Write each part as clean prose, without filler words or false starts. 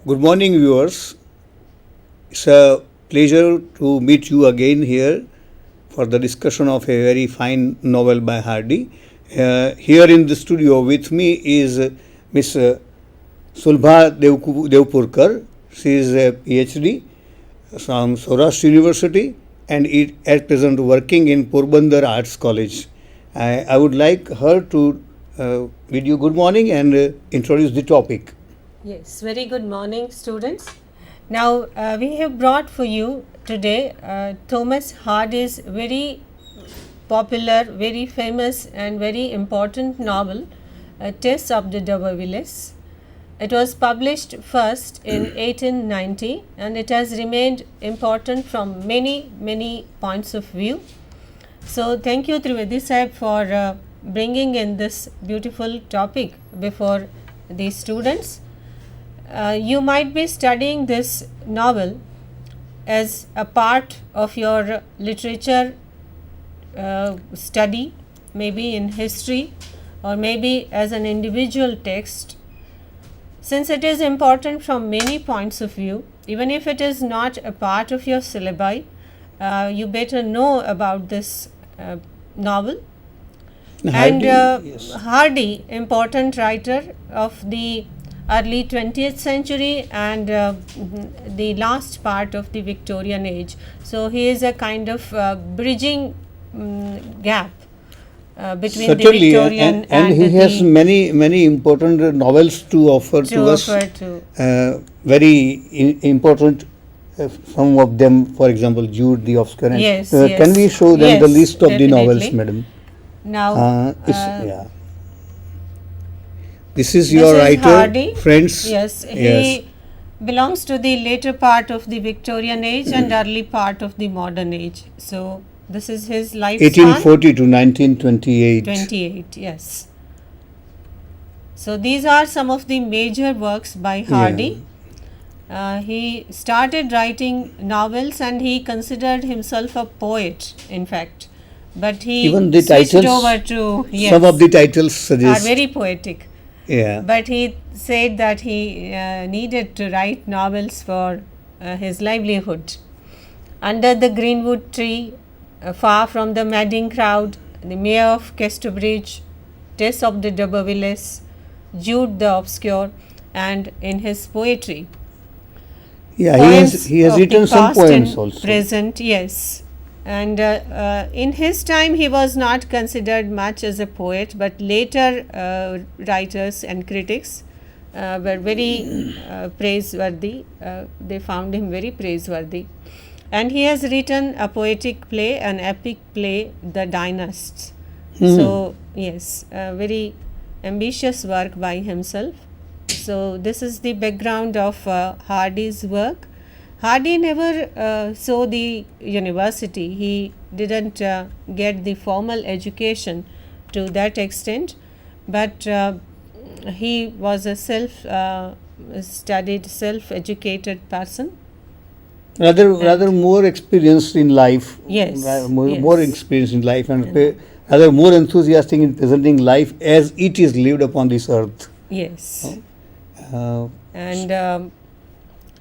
Good morning, viewers. It's a pleasure to meet you again here for the discussion of a very fine novel by Hardy. Here in the studio with me is Miss Sulbha Devpurkar. She is a PhD from Saurashtra University and is at present working in Porbandar Arts College. I would like her to bid you good morning and introduce the topic. Yes, very good morning, students. Now, we have brought for you today Thomas Hardy's very popular, very famous, and very important novel, Tess of the D'Urbervilles. It was published first in 1890 and it has remained important from many points of view. So, thank you Trivedi Sahib for bringing in this beautiful topic before the students. You might be studying this novel as a part of your literature study, maybe in history or maybe as an individual text. Since it is important from many points of view, even if it is not a part of your syllabi, you better know about this novel. Hardy, yes. Hardy, important writer of the early 20th century and the last part of the Victorian age. So, he is a kind of bridging gap between Certainly, the Victorian and he has many important novels to offer to us. Very important. Some of them, for example, Jude the Obscure. Yes, Can we show them the list of the novels, madam? Now, this is your writer, Hardy. friends. Yes, he belongs to the later part of the Victorian age and early part of the modern age. So, this is his lifespan. 1840 to 1928. 28, yes. So, these are some of the major works by Hardy. He started writing novels and he considered himself a poet, in fact. But he even the switched titles, over to some of the titles suggest are very poetic. Yeah. But he said that he needed to write novels for his livelihood. Under the Greenwood Tree, Far from the Madding Crowd, The Mayor of Casterbridge, Tess of the D'Urbervilles, Jude the Obscure, and in his poetry. Yeah, he has written some poems also. Present, yes. And in his time he was not considered much as a poet, but later writers and critics were very praiseworthy. They found him very praiseworthy. And he has written a poetic play, an epic play, The Dynasts. So, yes, a very ambitious work by himself. So, this is the background of Hardy's work. Hardy never saw the university. He didn't get the formal education to that extent, but he was a self-studied, self-educated person. Rather more experienced in life. Yes. More experienced in life and rather more enthusiastic in presenting life as it is lived upon this earth. Yes. And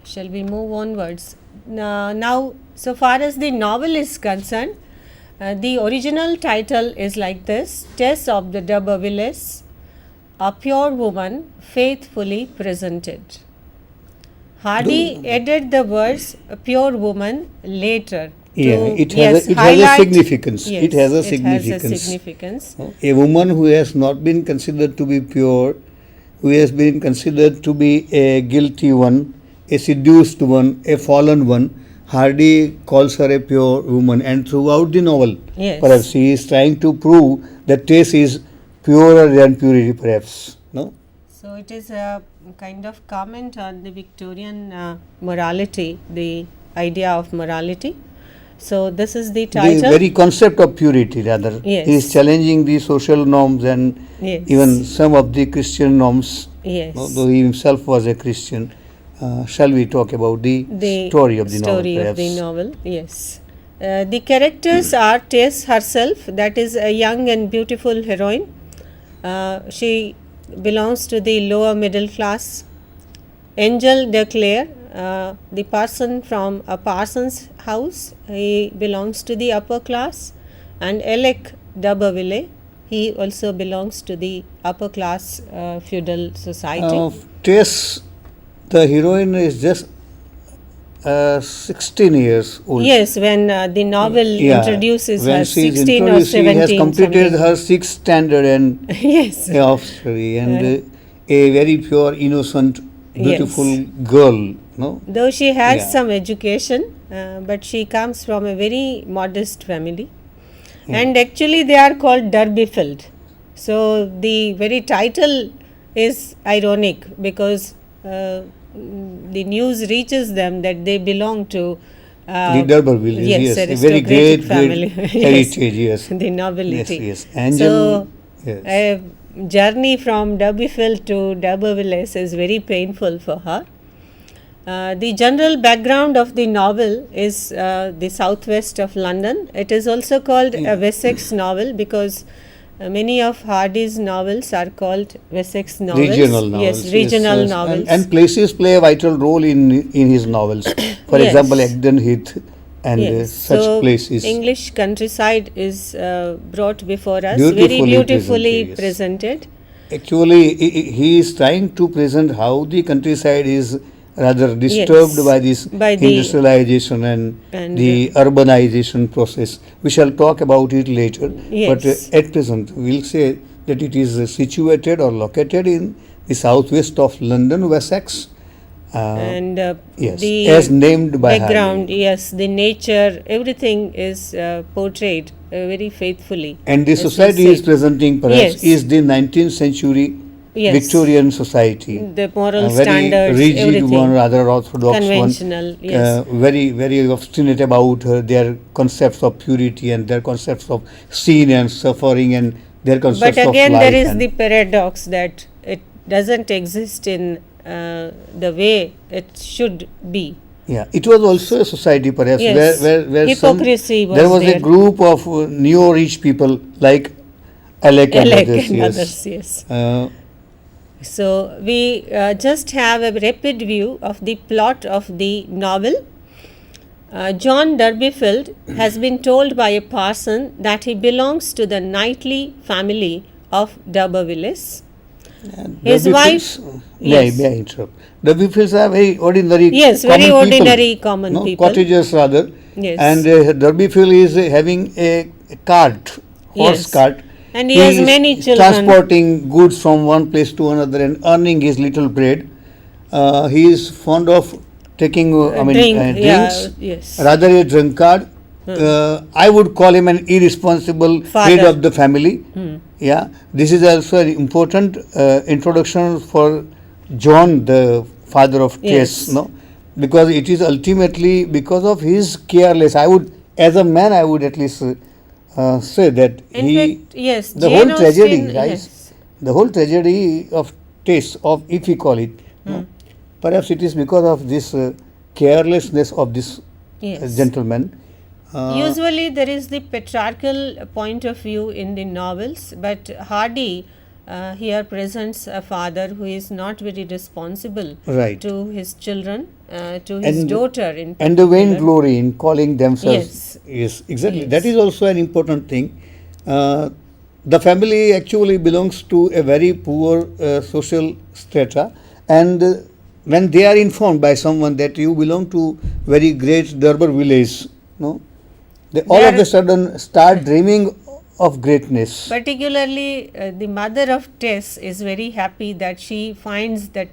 shall we move onwards? Now, so far as the novel is concerned, the original title is like this: Tess of the D'Urbervilles, a pure woman faithfully presented. Hardy added the words "pure woman" later. It has a significance. Yes, it has a significance. A woman who has not been considered to be pure, who has been considered to be a guilty one, a seduced one, a fallen one, Hardy calls her a pure woman, and throughout the novel, perhaps he is trying to prove that Tess is purer than purity, perhaps. No? So it is a kind of comment on the Victorian morality, the idea of morality. So this is the title. The very concept of purity, rather. Yes. He is challenging the social norms and even some of the Christian norms. Yes. Though he himself was a Christian. Shall we talk about the story of the novel? Story of the novel, yes. The characters are Tess herself, that is a young and beautiful heroine. She belongs to the lower middle class Angel Declare, the person from a parson's house, he belongs to the upper class, and Alec d'Aubervilliers, he also belongs to the upper class feudal society. Tess, the heroine, is just 16 years old. Yes, when the novel introduces when her, she is 16 or introduced, 17. she has completed something. her 6th standard and Yes. of study, and a very pure, innocent, beautiful girl. No, Though she has Yeah. some education, but she comes from a very modest family. And actually, they are called Derbyfield. So, the very title is ironic because the news reaches them that they belong to the D'Urbervilles, yes, a very aristocratic great family. heritage, yes. The nobility. Yes, yes. Angel, So, yes. a journey from Derbyfield to D'Urbervilles is very painful for her. The general background of the novel is the southwest of London. It is also called a Wessex novel because many of Hardy's novels are called Wessex novels. Regional novels. Yes, regional yes. novels. And places play a vital role in his novels. For Yes. example, Egdon Heath and yes. such So, places. English countryside is brought before us, Beautifully very beautifully presented, yes. presented. Actually, he is trying to present how the countryside is rather disturbed Yes, by this by the- industrialization and and, the urbanization process. We shall talk about it later. But Yes. at present, we'll say that it is situated or located in the southwest of London, Wessex. And Yes, the as named by background, Hardy. yes, the nature, everything is portrayed very faithfully. And the as we society say. is presenting perhaps Yes. is the 19th century Yes. Victorian society. The moral A very standards, rigid everything. one, rather orthodox Conventional, one. yes. Very, very obstinate about their concepts of purity and their concepts of sin and suffering and their concepts But of again, life. there is and the paradox that it doesn't exist in the way it should be. yeah, it was also a society perhaps Yes. where Hypocrisy was there was there. a group of neo-rich people like Alec and Alec others. and Yes. others, yes. Uh, So, we just have a rapid view of the plot of the novel. John Derbyfield has been told by a parson that he belongs to the knightly family of D'Urbervilles. His Derbyfields- wife- yes. May I interrupt? Derbyfields are very ordinary, Yes, very common people, ordinary common no, people. cottagers rather. Yes. And Derbyfield is having a cart, horse Yes. cart. And he has is many children. transporting goods from one place to another and earning his little bread. He is fond of taking drinks. Yeah, yes. Rather a drunkard. I would call him an irresponsible head Father. of the family. Yeah, this is also an important introduction for John, the father of Tess, Yes. no, because it is ultimately because of his careless. I would, as a man, I would at least say that In he, fact, yes, the Jane whole tragedy, Austen, guys, yes. the whole tragedy of Tess, of if we call it, no, perhaps it is because of this carelessness of this Yes. gentleman. Usually, there is the patriarchal point of view in the novels, but Hardy here presents a father who is not very responsible Right. to his children, to his And- daughter in And the vain particular. glory in calling themselves. Yes. Yes, exactly. Yes. That is also an important thing. The family actually belongs to a very poor social strata, and when they are informed by someone that you belong to very great D'Urbervilles, no, they all They of are- a sudden start dreaming of greatness. Particularly, the mother of Tess is very happy that she finds that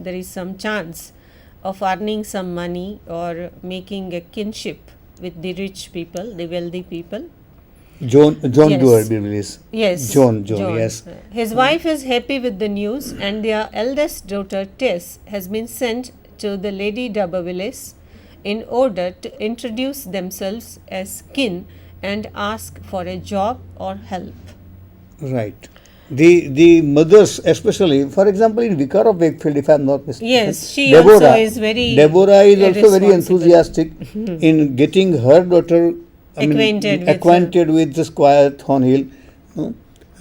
there is some chance of earning some money or making a kinship with the rich people, the wealthy people. John Yes. D'Urbervilles. Yes. John, yes. His wife is happy with the news, and their eldest daughter Tess has been sent to the Lady D'Urbervilles in order to introduce themselves as kin and ask for a job or help. Right. The mothers, especially, for example, in Vicar of Wakefield, if I am not mistaken, Yes, she also is very Deborah is also very irresponsible. enthusiastic in getting her daughter Acquainted with acquainted with the Squire Thornhill. No?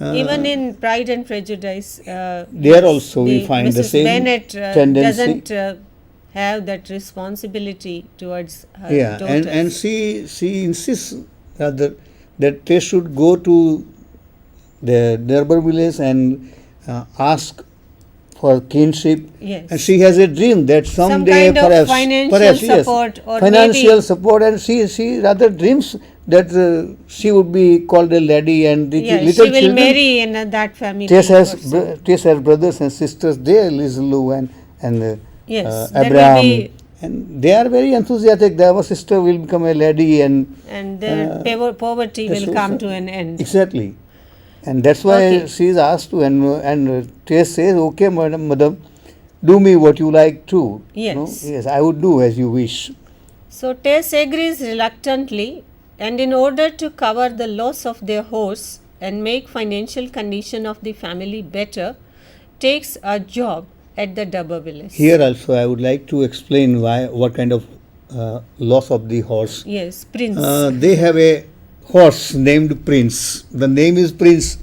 Even in Pride and Prejudice, there also we find the Mrs. same Bennet tendency. doesn't have that responsibility towards her Yeah, daughters. and she insists rather that they should go to the D'Urbervilles and ask for kinship. Yes. And she has a dream that someday kind of perhaps financial perhaps, yes, support or financial maybe- support, and she rather dreams that she would be called a lady, and the Yeah, little she will children. marry in that family. Tess has person. Tess has brothers and sisters there, Liz Lou and Yes, that will Abraham, be- and they are very enthusiastic. Our sister will become a lady, and their poverty yes, will come so- to an end. exactly, and that's why Okay. she is asked to, and Tess says, "Okay, madam, do me what you like too." Yes. Yes, I would do as you wish. So Tess agrees reluctantly, and in order to cover the loss of their horse and make financial condition of the family better, takes a job at the D'Urbervilles. Here also, I would like to explain what kind of loss of the horse. Yes, Prince. They have a horse named Prince. The name is Prince,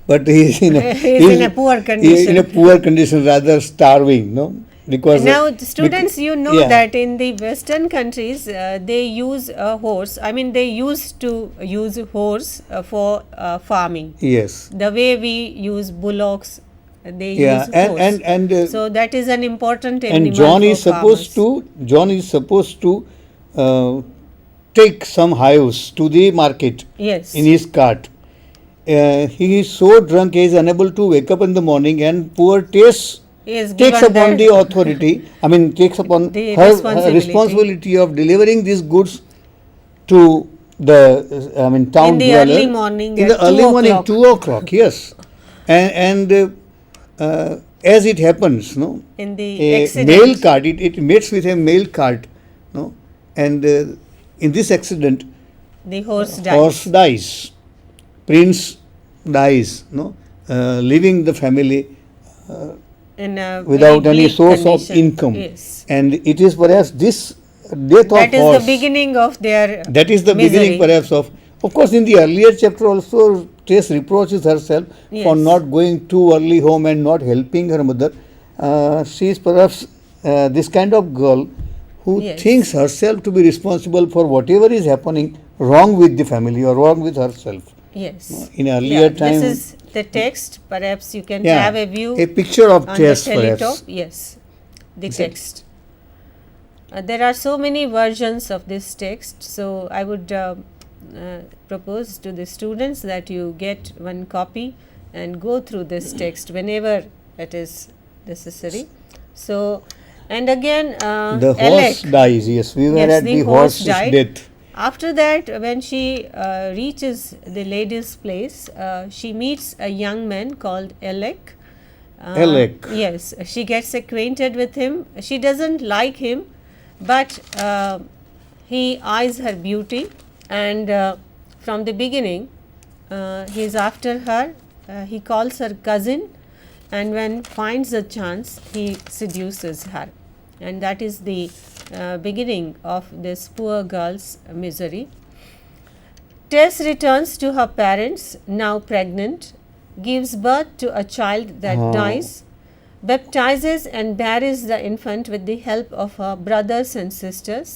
but he is in a, He is in a poor condition. In a poor condition, rather starving, no? Because Now, the students, you know yeah. that in the Western countries, they use a horse. I mean, they used to use horse for farming. Yes. The way we use bullocks, they Yeah, use horse. and So that is an important animal and John for is supposed farmers. John is supposed to take some hives to the market Yes. in his cart. He is so drunk he is unable to wake up in the morning, and poor Tess He is takes given upon that- the authority, I mean takes upon The her responsibility. of delivering these goods to the town In the dweller early morning in at the early 2 morning, o'clock. 2 o'clock, yes, and as it happens, no, in the a accident. mail cart, it meets with a mail cart, no, and in this accident The horse dies. horse dies, Prince dies, no, leaving the family In a without very any bleak source condition. of income. Yes. And it is perhaps this death That of is horse. the beginning of their That is the misery. beginning perhaps of course in the earlier chapter also Tess reproaches herself for Yes. not going too early home and not helping her mother. She is perhaps this kind of girl who Yes. thinks herself to be responsible for whatever is happening wrong with the family or wrong with herself. Yes. In earlier time, This is the text. Perhaps you can yeah, have a view a picture of on Tess the teletop. perhaps. Yes, the Is it? text. There are so many versions of this text, so I would propose to the students that you get one copy and go through this text whenever it is necessary. So, and again, The horse Alec, dies, yes, we were Yes, at the the horse horse's died. death. after that, when she reaches the lady's place, she meets a young man called Alec. Alec. Yes, she gets acquainted with him. She doesn't like him, but he eyes her beauty, and from the beginning, he is after her. He calls her cousin, and when finds a chance, he seduces her, and that is the beginning of this poor girl's misery. Tess returns to her parents, now pregnant, gives birth to a child that Oh. dies, baptizes and buries the infant with the help of her brothers and sisters.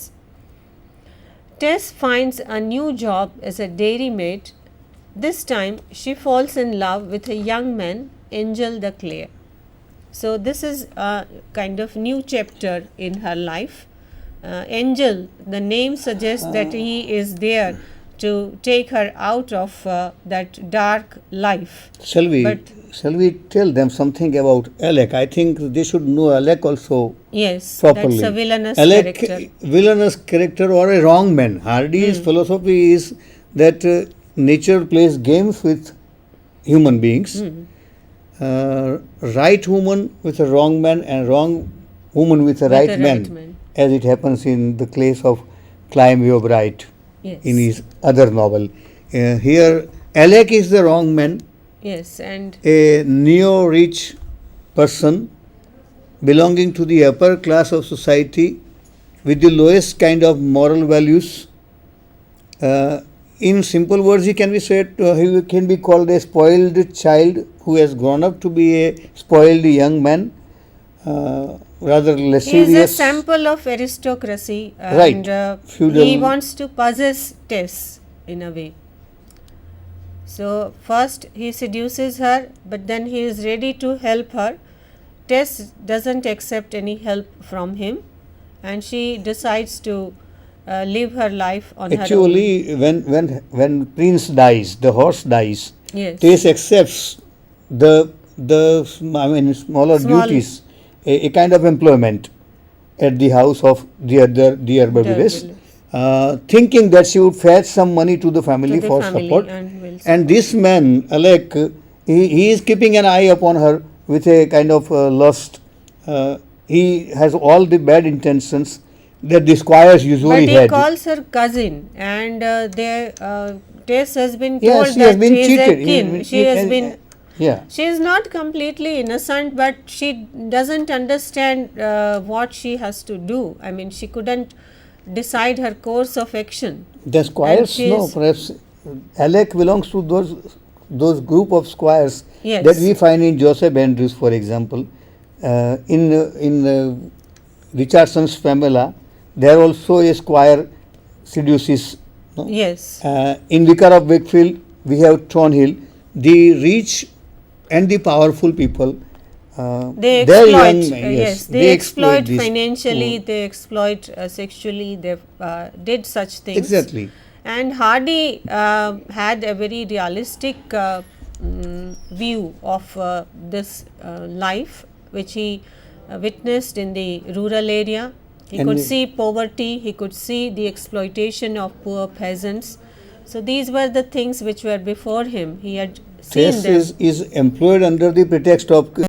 Tess finds a new job as a dairymaid. This time she falls in love with a young man, Angel the Clare. So this is a kind of new chapter in her life. Angel, the name suggests that he is there to take her out of that dark life. Shall we tell them something about Alec? I think they should know Alec also Yes, properly. that's a villainous Alec, character. villainous character or a wrong man. Hardy's philosophy is that nature plays games with human beings. Right woman with a wrong man and wrong woman with a With right a man, right man. as it happens in the case of Climb Your Bright Yes. in his other novel. Here, Alec is the wrong man, Yes, and a neo-rich person belonging to the upper class of society with the lowest kind of moral values. in simple words, he can be said, he can be called a spoiled child who has grown up to be a spoiled young man, rather He is a lascivious. sample of aristocracy, Right. and Feudal. he wants to possess Tess in a way. So first he seduces her, but then he is ready to help her. Tess doesn't accept any help from him, and she decides to live her life on her own. Actually, when Prince dies, the horse dies, Yes. Tess accepts the smaller Small- duties, a kind of employment at the house of the other Berberius, thinking that she would fetch some money to the family To the for family support. and will And this man, Alec, he is keeping an eye upon her with a kind of lust. He has all the bad intentions that the squires usually But he had. calls her cousin, and Tess has been told Yes, she that has been she is cheated. a kin. She has been. Yeah. She is not completely innocent, but she doesn't understand what she has to do. I mean, she couldn't decide her course of action. The squires, she no, is- perhaps Alec belongs to those group of squires Yes. that we find in Joseph Andrews, for example. In Richardson's Pamela, there also a squire seduces. No? Yes. In Vicar of Wakefield, we have Thornhill. The rich and the powerful people, They their exploit. young men, Yes, they exploit these financially. poor- They exploit sexually. They did such things. Exactly. And Hardy had a very realistic view of this life, which he witnessed in the rural area. He And could he- see poverty, he could see the exploitation of poor peasants. So these were the things which were before him. He had seen Tess them. is employed under the pretext of